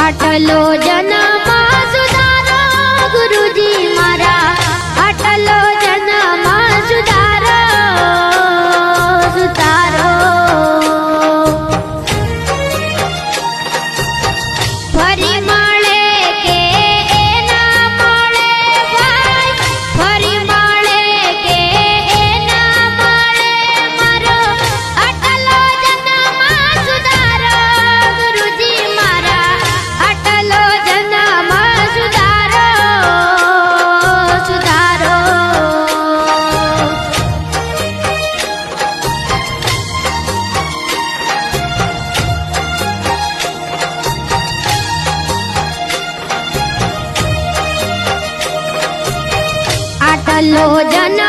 આટલો જન્મ સુધારો ગુરુજી મારા, આટલો જન્મ સુધારો સુધારો. ફરી મળે કે ના મળે ભાઈ, ફરી મળે કે ના મળે મારો આટલો જન્મ સુધારો ગુરુજી મારા, આટલો જન્મ સુધારો સુધારો. આટલો જન્મ